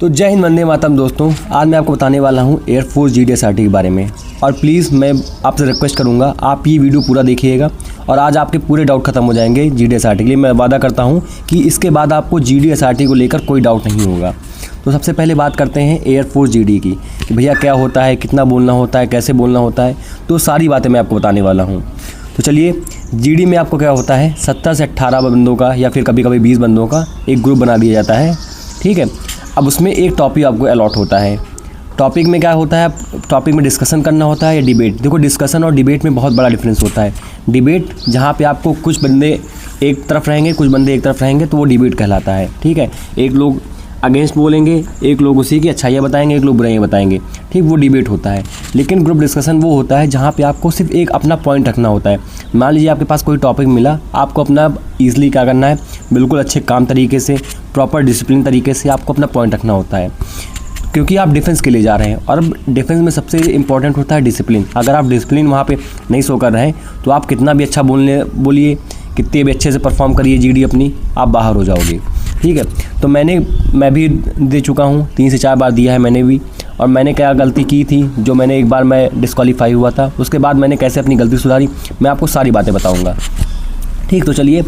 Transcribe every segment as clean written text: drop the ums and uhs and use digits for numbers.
तो जय हिंद, वंदे मातरम दोस्तों। आज मैं आपको बताने वाला हूं एयरफोर्स GDSRT के बारे में। और प्लीज़ मैं आपसे रिक्वेस्ट करूंगा, आप ये वीडियो पूरा देखिएगा और आज आपके पूरे डाउट खत्म हो जाएंगे GDSRT के लिए। मैं वादा करता हूं कि इसके बाद आपको GDSRT को लेकर कोई डाउट नहीं होगा। तो सबसे पहले बात करते हैं एयरफोर्स GD की कि भैया क्या होता है, कितना बोलना होता है, कैसे बोलना होता है। तो सारी बातें मैं आपको बताने वाला हूँ। तो चलिए, GD में आपको क्या होता है, 17 से 18 बंदों का या फिर कभी कभी 20 बंदों का एक ग्रुप बना दिया जाता है। ठीक है, अब उसमें एक टॉपिक आपको अलॉट होता है। टॉपिक में क्या होता है, टॉपिक में डिस्कशन करना होता है या डिबेट। देखो, डिस्कशन और डिबेट में बहुत बड़ा डिफरेंस होता है। डिबेट जहाँ पे आपको कुछ बंदे एक तरफ रहेंगे, कुछ बंदे एक तरफ रहेंगे, तो वो डिबेट कहलाता है। ठीक है, एक लोग अगेंस्ट बोलेंगे, एक लोग उसी की अच्छाइयाँ बताएंगे, एक लोग बुराइयाँ बताएंगे। ठीक, वो डिबेट होता है। लेकिन ग्रुप डिस्कशन वो होता है जहाँ पे आपको सिर्फ एक अपना पॉइंट रखना होता है। मान लीजिए आपके पास कोई टॉपिक मिला, आपको अपना ईजिली क्या करना है, बिल्कुल अच्छे काम तरीके से, प्रॉपर डिसिप्लिन तरीके से आपको अपना पॉइंट रखना होता है, क्योंकि आप डिफेंस के लिए जा रहे हैं। और डिफेंस में सबसे इंपॉर्टेंट होता है डिसिप्लिन। अगर आप डिसिप्लिन वहाँ पे नहीं शो कर रहे हैं तो आप कितना भी अच्छा बोलिए, कितने भी अच्छे से परफॉर्म करिए GD अपनी, आप बाहर हो जाओगे। ठीक है, तो मैं भी दे चुका हूँ, 3 से 4 बार दिया है मैंने भी। और मैंने क्या गलती की थी, जो मैंने एक बार मैं डिस्क्वालीफाई हुआ था, उसके बाद मैंने कैसे अपनी गलती सुधारी, मैं आपको सारी बातें बताऊँगा। ठीक, तो चलिए,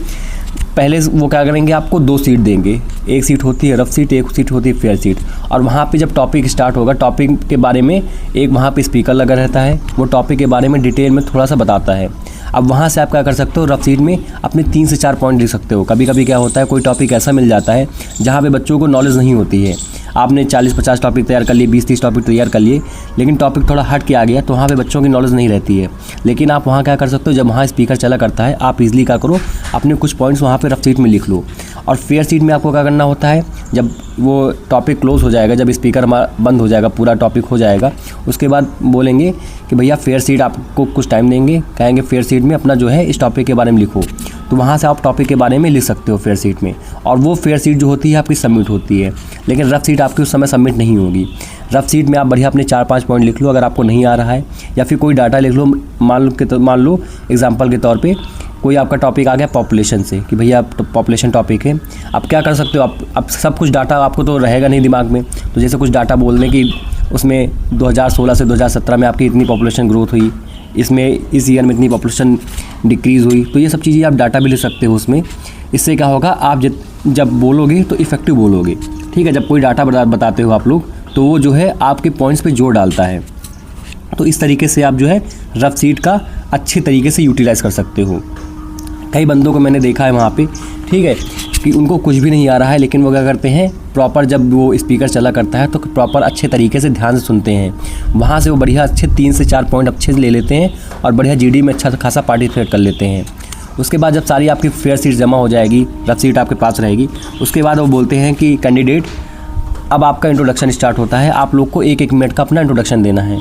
पहले वो क्या करेंगे, आपको 2 सीट देंगे। एक सीट होती है रफ सीट, एक सीट होती है फेयर सीट। और वहाँ पे जब टॉपिक स्टार्ट होगा, टॉपिक के बारे में एक वहाँ पे स्पीकर लगा रहता है, वो टॉपिक के बारे में डिटेल में थोड़ा सा बताता है। अब वहाँ से आप क्या कर सकते हो, रफ सीट में अपने 3 से 4 पॉइंट लिख सकते हो। कभी कभी क्या होता है, कोई टॉपिक ऐसा मिल जाता है जहाँ पे बच्चों को नॉलेज नहीं होती है। आपने 40-50 टॉपिक तैयार कर लिए, 20-30 टॉपिक तैयार कर लिए, लेकिन टॉपिक थोड़ा हट के आ गया तो वहाँ पे बच्चों की नॉलेज नहीं रहती है। लेकिन आप वहाँ क्या कर सकते हो, जब वहाँ स्पीकर चला करता है, आप इजीली क्या करो, अपने कुछ पॉइंट्स वहाँ पे रफ सीट में लिख लो। और फेयर सीट में आपको क्या करना होता है, जब वो टॉपिक क्लोज हो जाएगा, जब स्पीकर बंद हो जाएगा, पूरा टॉपिक हो जाएगा, उसके बाद बोलेंगे कि भैया फेयर सीट, आपको कुछ टाइम देंगे, कहेंगे फेयर सीट में अपना जो है इस टॉपिक के बारे में लिखो। तो वहाँ से आप टॉपिक के बारे में लिख सकते हो फेयर सीट में। और वो फेयर सीट जो होती है आपकी सबमिट होती है, लेकिन रफ सीट आपकी उस समय सबमिट नहीं होगी। रफ सीट में आप बढ़िया अपने 4-5 पॉइंट लिख लो अगर आपको नहीं आ रहा है, या फिर कोई डाटा लिख लो। मान लो एग्जांपल के तौर पे कोई आपका टॉपिक आ गया पॉपुलेशन से, कि भैया पॉपुलेशन टॉपिक है। आप क्या कर सकते हो, आप सब कुछ डाटा आपको तो रहेगा नहीं दिमाग में, तो जैसे कुछ डाटा बोल दें कि उसमें 2016 से 2017 में आपकी इतनी पॉपुलेशन ग्रोथ हुई, इसमें इस ईयर में इतनी पॉपुलेशन डिक्रीज़ हुई। तो ये सब चीज़ें आप डाटा भी लिख सकते हो उसमें। इससे क्या होगा, आप जब बोलोगे तो इफेक्टिव बोलोगे। ठीक है, जब कोई डाटा बताते हो आप लोग, तो वो जो है आपके पॉइंट्स पे जोर डालता है। तो इस तरीके से आप जो है रफ सीट का अच्छे तरीके से यूटिलाइज़ कर सकते हो। कई बंदों को मैंने देखा है वहाँ पे, ठीक है, कि उनको कुछ भी नहीं आ रहा है, लेकिन वो क्या करते हैं, प्रॉपर जब वो स्पीकर चला करता है तो प्रॉपर अच्छे तरीके से ध्यान से सुनते हैं। वहाँ से वो बढ़िया अच्छे 3 से 4 पॉइंट अच्छे से ले लेते हैं और बढ़िया GD में अच्छा खासा पार्टिसिपेट कर लेते हैं। उसके बाद जब सारी आपकी फेयर सीट जमा हो जाएगी, रफ सीट आपके पास रहेगी, उसके बाद वो बोलते हैं कि कैंडिडेट, अब आपका इंट्रोडक्शन स्टार्ट होता है। आप लोग को 1-1 मिनट का अपना इंट्रोडक्शन देना है।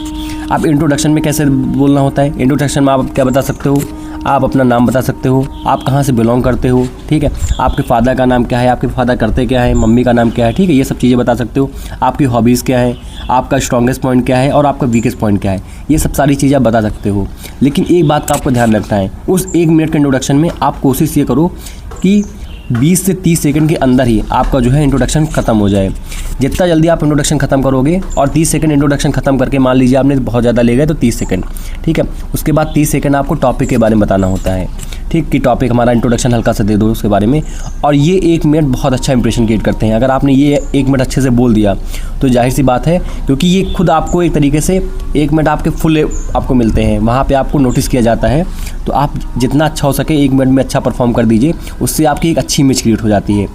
अब इंट्रोडक्शन में कैसे बोलना होता है, इंट्रोडक्शन में आप क्या बता सकते हो, आप अपना नाम बता सकते हो, आप कहाँ से बिलोंग करते हो, ठीक है, आपके फादर का नाम क्या है, आपके फादर करते क्या है, मम्मी का नाम क्या है, ठीक है, ये सब चीज़ें बता सकते हो। आपकी हॉबीज़ क्या है, आपका स्ट्रॉन्गेस्ट पॉइंट क्या है और आपका वीकेस्ट पॉइंट क्या है, ये सब सारी चीज़ें आप बता सकते हो। लेकिन एक बात का आपको ध्यान रखना है, उस 1 मिनट के इंट्रोडक्शन में आप कोशिश ये करो कि 20 से 30 सेकंड के अंदर ही आपका जो है इंट्रोडक्शन ख़त्म हो जाए। जितना जल्दी आप इंट्रोडक्शन ख़त्म करोगे, और 30 सेकंड इंट्रोडक्शन ख़त्म करके मान लीजिए आपने बहुत ज़्यादा ले गए तो 30 सेकंड, ठीक है, उसके बाद 30 सेकंड आपको टॉपिक के बारे में बताना होता है। ठीक, कि टॉपिक हमारा इंट्रोडक्शन हल्का सा दे दो उसके बारे में। और ये 1 मिनट बहुत अच्छा इंप्रेशन क्रिएट करते हैं। अगर आपने ये 1 मिनट अच्छे से बोल दिया तो जाहिर सी बात है, क्योंकि ये खुद आपको एक तरीके से 1 मिनट आपके फुल आपको मिलते हैं, वहाँ पे आपको नोटिस किया जाता है। तो आप जितना अच्छा हो सके 1 मिनट में अच्छा परफॉर्म कर दीजिए, उससे आपकी एक अच्छी इमेज क्रिएट हो जाती है।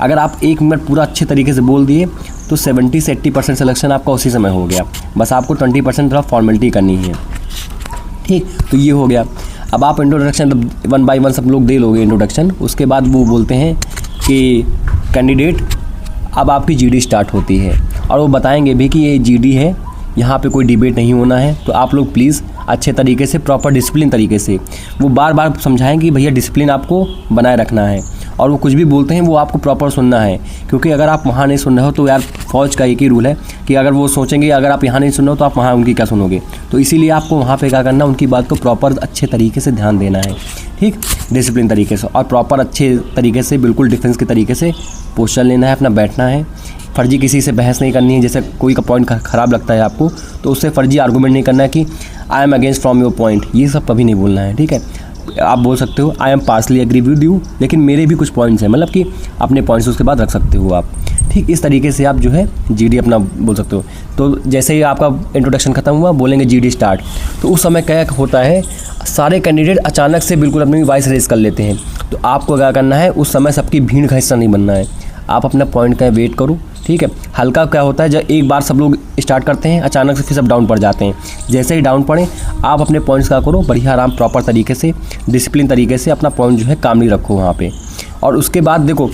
अगर आप 1 मिनट पूरा अच्छे तरीके से बोल दिए तो 70 से 80% सिलेक्शन आपका उसी समय हो गया। बस आपको 20% थोड़ा फॉर्मेलिटी करनी है। ठीक, तो ये हो गया। अब आप इंट्रोडक्शन 1 बाय 1 सब लोग दे लोगे इंट्रोडक्शन। उसके बाद वो बोलते हैं कि कैंडिडेट, अब आपकी GD स्टार्ट होती है, और वो बताएंगे भी कि ये GD है, यहाँ पे कोई डिबेट नहीं होना है। तो आप लोग प्लीज़ अच्छे तरीके से, प्रॉपर डिसिप्लिन तरीके से, वो बार बार समझाएंगे कि भैया डिसिप्लिन आपको बनाए रखना है। और वो कुछ भी बोलते हैं वो आपको प्रॉपर सुनना है, क्योंकि अगर आप वहाँ नहीं सुन रहे हो तो यार, फ़ौज का एक ही रूल है कि अगर वो सोचेंगे अगर आप यहाँ नहीं सुन रहे हो तो आप वहाँ उनकी क्या सुनोगे। तो इसीलिए आपको वहाँ पे क्या करना, उनकी बात को प्रॉपर अच्छे तरीके से ध्यान देना है। ठीक, डिसिप्लिन तरीके से, और प्रॉपर अच्छे तरीके से, बिल्कुल डिफेंस के तरीके से पोस्चर लेना है, अपना बैठना है। फर्जी किसी से बहस नहीं करनी है। जैसे कोई का पॉइंट ख़राब लगता है आपको तो उससे फर्जी आर्गूमेंट नहीं करना है कि I am against from your point, ये सब कभी नहीं बोलना है, ठीक है। आप बोल सकते हो I am partially agree with you, लेकिन मेरे भी कुछ पॉइंट्स हैं, मतलब कि अपने पॉइंट्स उसके बाद रख सकते हो आप, ठीक। इस तरीके से आप जो है जीडी अपना बोल सकते हो। तो जैसे ही आपका इंट्रोडक्शन खत्म हुआ बोलेंगे जीडी स्टार्ट, तो उस समय क्या होता है, सारे कैंडिडेट अचानक से बिल्कुल अपनी वॉइस रेज कर लेते हैं। तो आपको क्या करना है, उस समय सबकी भीड़ का हिस्सा नहीं बनना है, आप अपना पॉइंट का वेट करो, ठीक है। हल्का क्या होता है, जब एक बार सब लोग स्टार्ट करते हैं अचानक से फिर सब डाउन पड़ जाते हैं। जैसे ही डाउन पड़े आप अपने पॉइंट्स का करो बढ़िया आराम प्रॉपर तरीके से, डिसिप्लिन तरीके से अपना पॉइंट जो है कामली रखो वहाँ पे। और उसके बाद देखो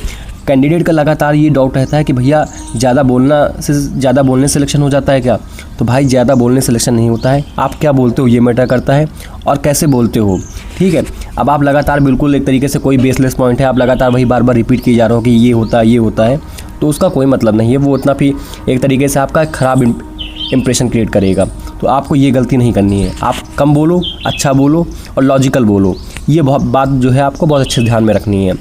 कैंडिडेट का लगातार ये डाउट रहता है कि भैया ज़्यादा बोलने से सिलेक्शन हो जाता है क्या? तो भाई ज़्यादा बोलने से सिलेक्शन नहीं होता है, आप क्या बोलते हो ये मैटर करता है और कैसे बोलते हो, ठीक है। अब आप लगातार बिल्कुल एक तरीके से कोई बेसलेस पॉइंट है, आप लगातार वही बार बार रिपीट किए जा रहे हो कि ये होता है, तो उसका कोई मतलब नहीं है, वो उतना भी एक तरीके से आपका ख़राब इंप्रेशन क्रिएट करेगा। तो आपको ये गलती नहीं करनी है, आप कम बोलो, अच्छा बोलो और लॉजिकल बोलो। ये बात जो है आपको बहुत अच्छे ध्यान में रखनी है।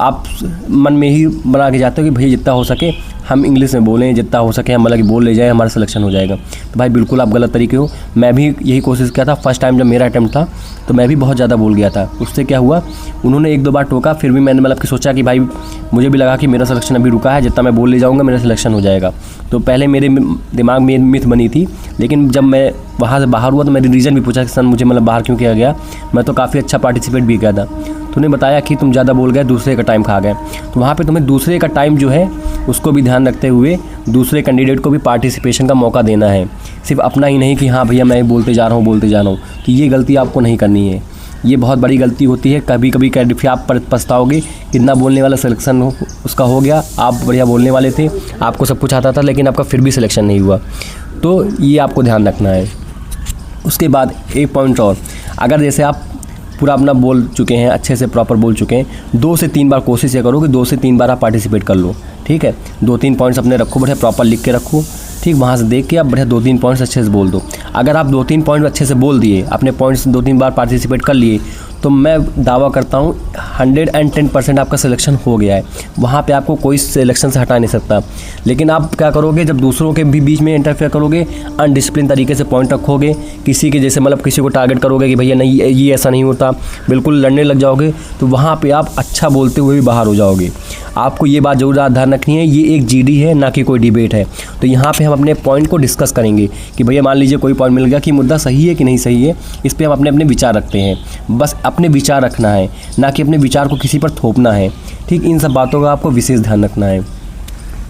आप मन में ही बना के जाते हो कि भैया जितना हो सके हम इंग्लिश में बोलें, जितना हो सके हम मतलब कि बोल ले जाए, हमारा सिलेक्शन हो जाएगा। तो भाई बिल्कुल आप गलत तरीके हो। मैं भी यही कोशिश किया था, फर्स्ट टाइम जब मेरा अटैम्प्ट था तो मैं भी बहुत ज़्यादा बोल गया था। उससे क्या हुआ, उन्होंने 1-2 बार टोका, फिर भी मैंने मतलब कि सोचा कि भाई मुझे भी लगा कि मेरा सिलेक्शन अभी रुका है, जितना मैं बोल ले जाऊँगा मेरा सिलेक्शन हो जाएगा। तो पहले मेरे दिमाग में मिथ बनी थी, लेकिन जब मैं वहाँ से बाहर हुआ तो मैंने रीज़न भी पूछा कि सर मुझे मतलब बाहर क्यों किया गया, मैं तो काफ़ी अच्छा पार्टिसिपेट भी किया था। तो उन्हें बताया कि तुम ज़्यादा बोल गए, दूसरे का टाइम खा गए। तो वहाँ पे तुम्हें दूसरे का टाइम जो है उसको भी ध्यान रखते हुए दूसरे कैंडिडेट को भी पार्टिसिपेशन का मौका देना है, सिर्फ अपना ही नहीं कि हाँ भैया मैं बोलते जा रहा हूँ। तो ये गलती आपको नहीं करनी है, ये बहुत बड़ी गलती होती है। कभी कभी फिर आप पछताओगे, कितना बोलने वाला सिलेक्शन उसका हो गया, आप बढ़िया बोलने वाले थे, आपको सब कुछ आता था, लेकिन आपका फिर भी सिलेक्शन नहीं हुआ। तो ये आपको ध्यान रखना है। उसके बाद एक पॉइंट और, अगर जैसे आप पूरा अपना बोल चुके हैं, अच्छे से प्रॉपर बोल चुके हैं, 2 से 3 बार कोशिश ये करो कि 2 से 3 बार आप पार्टिसिपेट कर लो, ठीक है। 2-3 पॉइंट्स अपने रखो, बढ़िया प्रॉपर लिख के रखो, ठीक। वहाँ से देख के आप बढ़िया 2-3 पॉइंट्स अच्छे से बोल दो। अगर आप 2-3 पॉइंट अच्छे से बोल दिए, अपने पॉइंट्स 2-3 बार पार्टिसिपेट कर लिए, तो मैं दावा करता हूँ 110% आपका सिलेक्शन हो गया है। वहाँ पे आपको कोई सिलेक्शन से हटा नहीं सकता। लेकिन आप क्या करोगे, जब दूसरों के भी बीच में इंटरफेयर करोगे, अनडिसिप्लिन तरीके से पॉइंट रखोगे, किसी के जैसे मतलब किसी को टारगेट करोगे कि भैया नहीं ये ऐसा नहीं होता, बिल्कुल लड़ने लग जाओगे, तो वहाँ पे आप अच्छा बोलते हुए भी बाहर हो जाओगे। आपको ये बात जरूर ध्यान रखनी है, ये एक जीडी है ना कि कोई डिबेट है। तो यहाँ पे हम अपने पॉइंट को डिस्कस करेंगे कि भैया मान लीजिए कोई पॉइंट मिल गया कि मुद्दा सही है कि नहीं सही है, इस पर हम अपने अपने विचार रखते हैं। बस अपने विचार रखना है, ना कि अपने विचार को किसी पर थोपना है, ठीक। इन सब बातों का आपको विशेष ध्यान रखना है।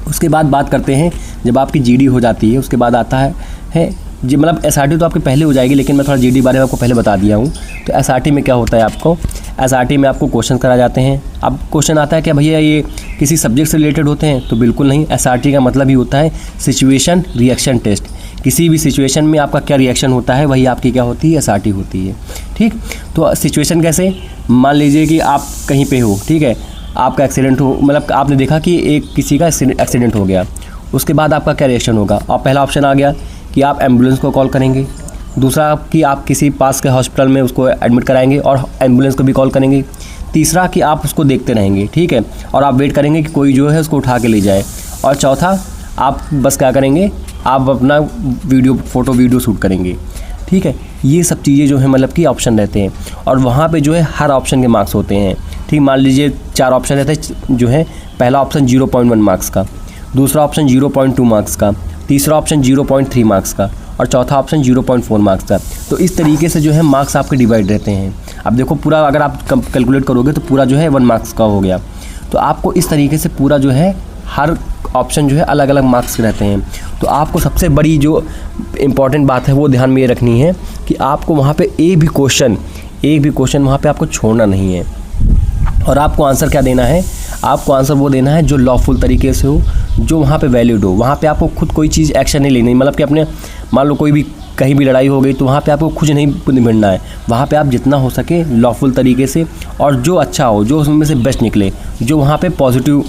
उसके बाद बात करते हैं, जब आपकी जीडी हो जाती है उसके बाद आता है जी मतलब एसआरटी तो आपकी पहले हो जाएगी, लेकिन मैं थोड़ा जीडी बारे में आपको पहले बता दिया हूँ। तो एसआरटी में क्या होता है, आपको एसआरटी में आपको क्वेश्चन कराए जाते हैं। अब क्वेश्चन आता है कि भैया ये किसी सब्जेक्ट से रिलेटेड होते हैं, तो बिल्कुल नहीं। एसआरटी का मतलब ही होता है सिचुएशन रिएक्शन टेस्ट। किसी भी सिचुएशन में आपका क्या रिएक्शन होता है वही आपकी क्या होती है, एसआरटी होती है, ठीक। तो सिचुएशन कैसे, मान लीजिए कि आप कहीं पे हो, ठीक है, आपका एक्सीडेंट हो, मतलब आपने देखा कि एक किसी का एक्सीडेंट हो गया, उसके बाद आपका क्या रिएक्शन होगा। और पहला ऑप्शन आ गया कि आप एम्बुलेंस को कॉल करेंगे, दूसरा कि आप किसी पास के हॉस्पिटल में उसको एडमिट कराएंगे और एम्बुलेंस को भी कॉल करेंगे, तीसरा कि आप उसको देखते रहेंगे, ठीक है, और आप वेट करेंगे कि कोई जो है उसको उठा के ले जाए, और चौथा आप बस क्या करेंगे, आप अपना फ़ोटो वीडियो शूट करेंगे, ठीक है। ये सब चीज़ें जो है मतलब कि ऑप्शन रहते हैं, और वहाँ पे जो है हर ऑप्शन के मार्क्स होते हैं, ठीक। मान लीजिए 4 ऑप्शन रहते हैं जो है, पहला ऑप्शन 0.1 मार्क्स का, दूसरा ऑप्शन 0.2 मार्क्स का, तीसरा ऑप्शन 0.3 मार्क्स का, और चौथा ऑप्शन 0.4 मार्क्स का। तो इस तरीके से जो है मार्क्स आपके डिवाइड रहते हैं। अब देखो पूरा अगर आप कैलकुलेट करोगे तो पूरा जो है 1 मार्क्स का हो गया। तो आपको इस तरीके से पूरा जो है हर ऑप्शन जो है अलग अलग मार्क्स के रहते हैं। तो आपको सबसे बड़ी जो इम्पॉर्टेंट बात है वो ध्यान में ये रखनी है कि आपको वहाँ पे एक भी क्वेश्चन वहाँ पे आपको छोड़ना नहीं है। और आपको आंसर क्या देना है, आपको आंसर वो देना है जो लॉफुल तरीके से हो, जो वहाँ पे वैलिड हो। वहाँ पे आपको खुद कोई चीज़ एक्शन नहीं लेनी, मतलब कि अपने मान लो कोई भी कहीं भी लड़ाई हो गई तो वहाँ पे आपको खुद नहीं भिड़ना है। वहाँ पे आप जितना हो सके लॉफुल तरीके से, और जो अच्छा हो, जो उसमें से बेस्ट निकले, जो वहाँ पे पॉजिटिव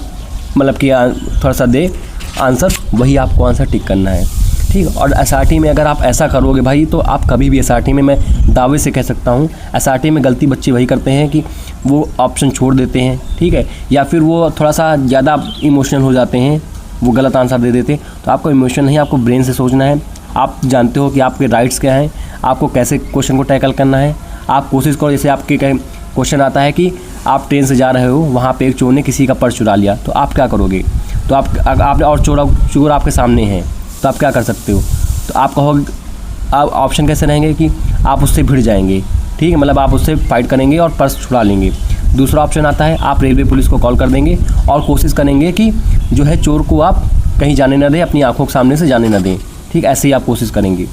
मतलब कि थोड़ा सा दे आंसर, वही आपको आंसर टिक करना है, ठीक। और एसआरटी में अगर आप ऐसा करोगे भाई, तो आप कभी भी एसआरटी में, मैं दावे से कह सकता हूँ, एसआरटी में गलती बच्चे वही करते हैं कि वो ऑप्शन छोड़ देते हैं, ठीक है, या फिर वो थोड़ा सा ज़्यादा इमोशनल हो जाते हैं, वो गलत आंसर दे देते। तो आपको इमोशन नहीं, आपको ब्रेन से सोचना है। आप जानते हो कि आपके राइट्स क्या हैं, आपको कैसे क्वेश्चन को टैकल करना है। आप कोशिश करो, जैसे आपके क्वेश्चन आता है कि आप ट्रेन से जा रहे हो, वहाँ पे एक चोर ने किसी का पर्स चुरा लिया, तो आप क्या करोगे? तो आप और चोर आपके सामने हैं, तो आप क्या कर सकते हो? तो आप कहोगे, आप ऑप्शन कैसे रहेंगे कि आप उससे भिड़ जाएंगे, ठीक है, मतलब आप उससे फाइट करेंगे और पर्स छुड़ा लेंगे। दूसरा ऑप्शन आता है, आप रेलवे पुलिस को कॉल कर देंगे और कोशिश करेंगे कि जो है चोर को आप कहीं जाने ना दें, अपनी आंखों के सामने से जाने ना दें, ठीक, ऐसे ही आप कोशिश करेंगे।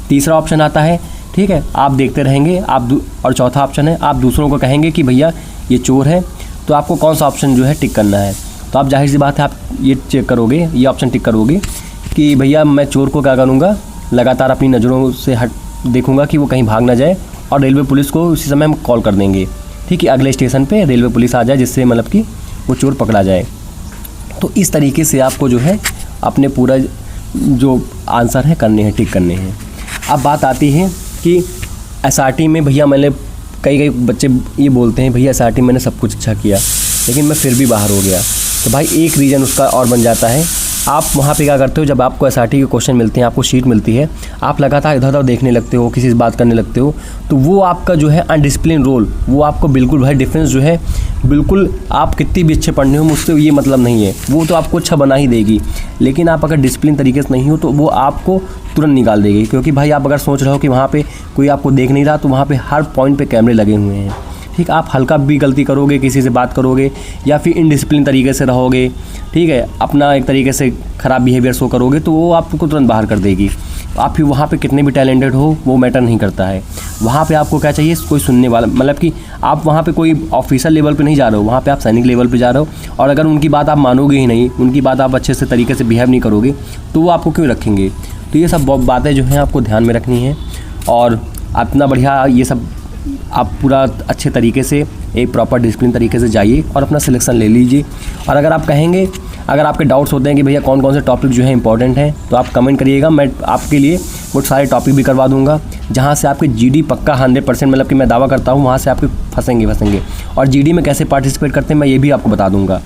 तीसरा ऑप्शन आता है, ठीक है, आप देखते रहेंगे और चौथा ऑप्शन है, आप दूसरों को कहेंगे कि भैया ये चोर है। तो आपको कौन सा ऑप्शन जो है टिक करना है? तो आप जाहिर सी बात है आप ये चेक करोगे, ये ऑप्शन टिक करोगे कि भैया मैं चोर को क्या करूँगा, लगातार अपनी नज़रों से देखूँगा कि वो कहीं भाग ना जाए, और रेलवे पुलिस को उसी समय हम कॉल कर देंगे, ठीक है, अगले स्टेशन पे रेलवे पुलिस आ जाए, जिससे मतलब कि वो चोर पकड़ा जाए। तो इस तरीके से आपको जो है अपने पूरा जो आंसर है करने हैं, टिक करने हैं। अब बात आती है कि एसआरटी में भैया मैंने कई बच्चे ये बोलते हैं भैया एसआरटी मैंने सब कुछ अच्छा किया लेकिन मैं फिर भी बाहर हो गया। तो भाई एक रीज़न उसका और बन जाता है, आप वहाँ पे क्या करते हो, जब आपको एसआरटी के क्वेश्चन मिलते हैं, आपको शीट मिलती है, आप लगातार इधर उधर देखने लगते हो, किसी से बात करने लगते हो, तो वो आपका जो है अनडिसिप्लिन रोल, वो आपको बिल्कुल भाई डिफरेंस जो है बिल्कुल, आप कितनी भी अच्छे पढ़ने हो मुझसे ये मतलब नहीं है, वो तो आपको अच्छा बना ही देगी, लेकिन आप अगर डिसिप्लिन तरीके से नहीं हो तो वो आपको तुरंत निकाल देगी। क्योंकि भाई आप अगर सोच रहे हो कि वहाँ पे कोई आपको देख नहीं रहा, तो वहाँ पे हर पॉइंट पे कैमरे लगे हुए हैं, ठीक, आप हल्का भी गलती करोगे, किसी से बात करोगे या फिर इनडिसिप्लिन तरीके से रहोगे, ठीक है, अपना एक तरीके से ख़राब बिहेवियर शो करोगे, तो वो आपको तुरंत बाहर कर देगी। आप फिर वहाँ पे कितने भी टैलेंटेड हो वो मैटर नहीं करता है। वहाँ पे आपको क्या चाहिए, कोई सुनने वाला, मतलब कि आप वहाँ पे कोई ऑफिसर लेवल पे नहीं जा रहे हो, वहाँ पे आप सैनिक लेवल पे जा रहे हो, और अगर उनकी बात आप मानोगे ही नहीं, उनकी बात आप अच्छे से तरीके से बिहेव नहीं करोगे, तो वो आपको क्यों रखेंगे? तो ये सब बातें जो हैं आपको ध्यान में रखनी है, और अपना बढ़िया ये सब आप पूरा अच्छे तरीके से एक प्रॉपर डिसिप्लिन तरीके से जाइए और अपना सिलेक्शन ले लीजिए। और अगर आप कहेंगे, अगर आपके डाउट्स होते हैं कि भैया कौन कौन से टॉपिक जो है इंपॉर्टेंट हैं, तो आप कमेंट करिएगा, मैं आपके लिए वो सारे टॉपिक भी करवा दूंगा, जहाँ से आपके जीडी पक्का 100%, मतलब कि मैं दावा करता हूँ वहाँ से आपके फंसेंगे। और जीडी में कैसे पार्टिसिपेट करते हैं मैं ये भी आपको बता दूँगा।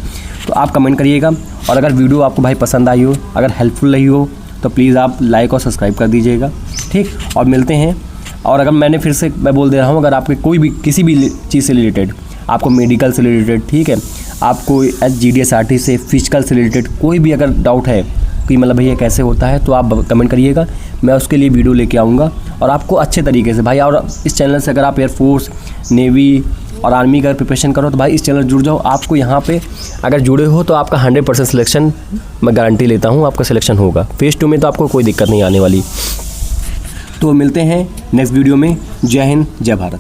तो आप कमेंट करिएगा, और अगर वीडियो आपको भाई पसंद आई हो, अगर हेल्पफुल रही हो, तो प्लीज़ आप लाइक और सब्सक्राइब कर दीजिएगा, ठीक, और मिलते हैं। और अगर मैं फिर से मैं बोल दे रहा हूँ, अगर आपके कोई भी किसी भी चीज़ से रिलेटेड, आपको मेडिकल से रिलेटेड, ठीक है, आपको GDSRT से, फिजिकल से रिलेटेड कोई भी अगर डाउट है कि मतलब भैया कैसे होता है, तो आप कमेंट करिएगा, मैं उसके लिए वीडियो लेके आऊँगा और आपको अच्छे तरीके से भाई। और इस चैनल से अगर आप एयरफोर्स, नेवी और आर्मी का प्रिपरेशन करो, तो भाई इस चैनल जुड़ जाओ। आपको यहाँ पे अगर जुड़े हो तो आपका 100% सिलेक्शन मैं गारंटी लेता हूँ, आपका सिलेक्शन होगा। फेज़ 2 में तो आपको कोई दिक्कत नहीं आने वाली। तो मिलते हैं नेक्स्ट वीडियो में। जय हिंद, जय भारत।